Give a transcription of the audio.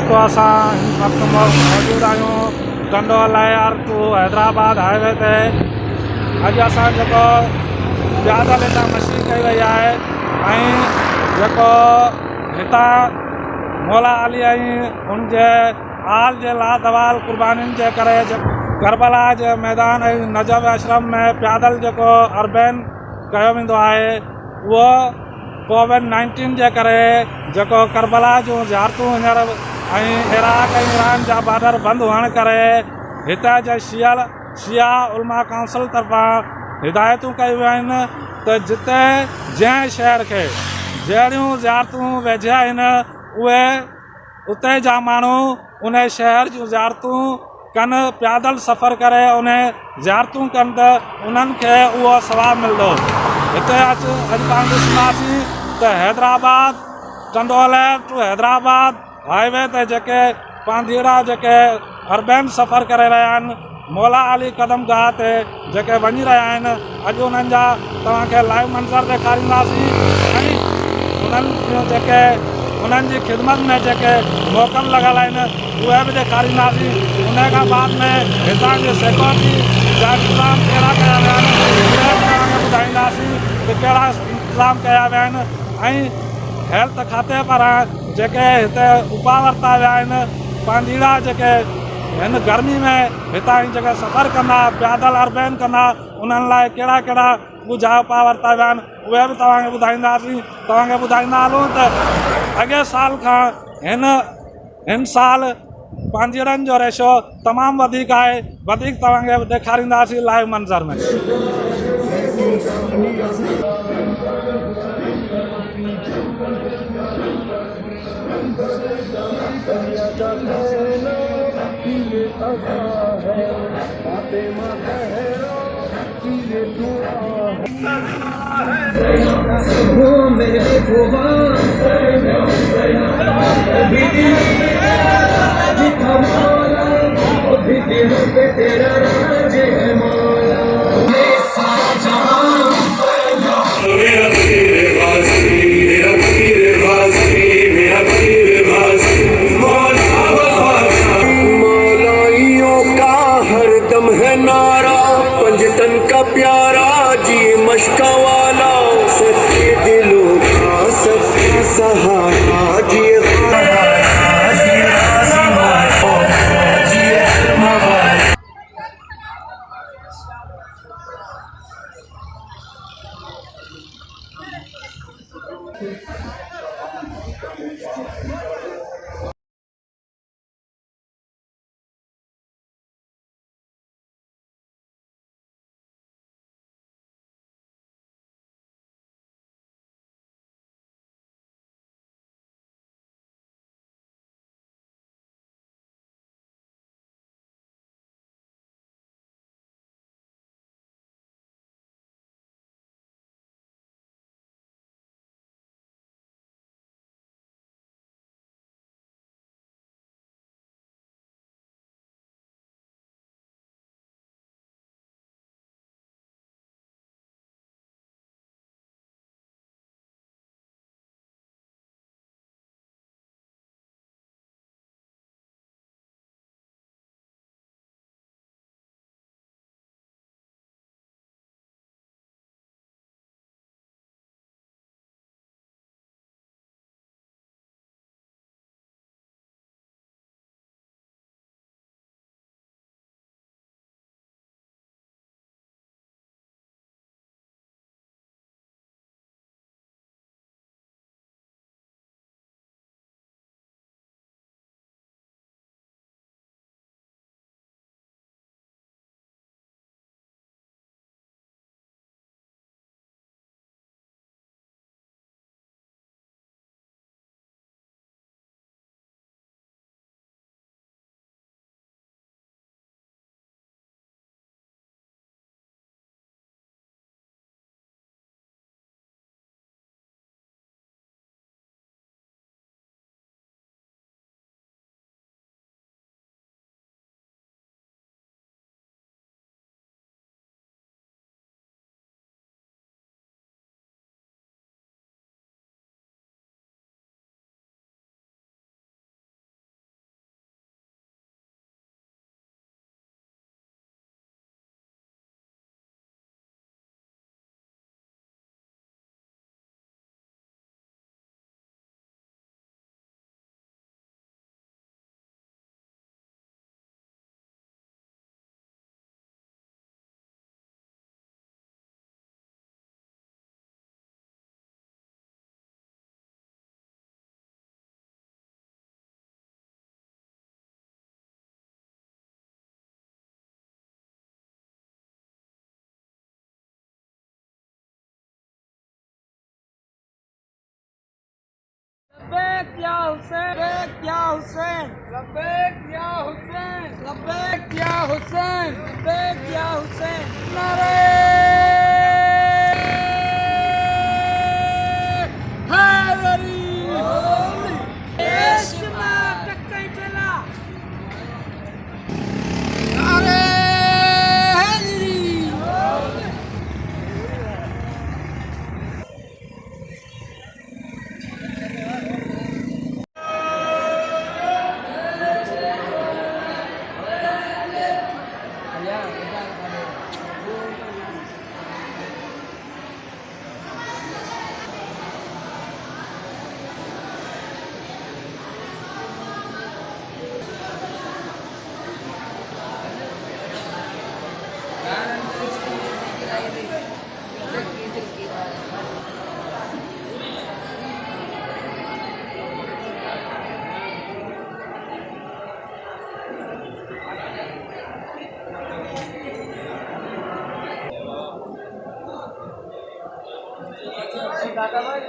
दोस्तों असां हिन वक़्तु मौजूद आहियूं टंडोलायर टू हैदराबाद हाईवे ते। अॼु असां जेको पैदल हितां मशीन कई वई आहे ऐं जेको हितां मौला अली ऐं उनजे आल जे लादवाल कुर्बानीनि जे करे करबला जे मैदान ऐं नजब आश्रम में पैदल जेको अर्बेन कयो वेंदो आहे उहो कोविड-19 जे करे जेको करबला जूं ज़ियारतूं हींअर ऐं इराक ऐं ईरान जा बॉर्डर बंदि हुअण करे हितां जे शिया उलमा काउंसिल तरफ़ां हिदायतूं कयूं आहिनि त जिते जंहिं शहर खे जहिड़ियूं ज़ियारतूं वेझिया आहिनि उहे उते जा माण्हू उन शहर जूं ज़ियारतूं कनि, पैदल सफ़र करे उन ज़ियारतूं कनि त उन्हनि खे उहो सवाबु मिलंदो। हिते अॼु पाण ॾिसंदासीं त हैदराबाद टंडोलायर टू हैदराबाद हाईवे ते जेके पांधीड़ा जेके अर्बेन सफ़र करे रहिया आहिनि मौला अली कदमगाह ते जेके वञी रहिया आहिनि, अॼु उन्हनि जा तव्हांखे लाइव मंज़र ॾेखारींदासीं ऐं उन्हनि जी ख़िदमत में जेके मोकल लॻल आहिनि उहे बि ॾेखारींदासीं। उन खां बाद में हितां जी सिक्योरिटी जा इंतज़ाम कहिड़ा कया विया आहिनि उहे बि तव्हांखे ॿुधाईंदासीं कि कहिड़ा इंतज़ाम कया विया आहिनि ऐं हेल्थ खाते पारां जेके हिते उपाउ वरिता विया आहिनि पांधीड़ा जेके हिन गर्मी में हितां जेके सफ़र कंदा पैदल अर्बेन कंदा उन्हनि लाइ कहिड़ा कहिड़ा ॿुझा उपाउ वरिता विया आहिनि उहे बि तव्हांखे ॿुधाईंदासीं। तव्हांखे ॿुधाईंदा हलूं त अॻे साल खां हिन साल पांधीड़नि जो रेशो तमामु वधीक आहे, वधीक तव्हांखे ॾेखारींदासीं लाइव मंज़र में। पंजतन का प्यारा जी मशका वाला सबके दिलों का सबका सहारा जी लब्बैक या हुसैन, लब्बैक या हुसैन, लब्बैक या हुसैन, लब्बैक या हुसैन, नारे हैदरी, देश में टक्कर चला, नारे हैदरी। दादा भाई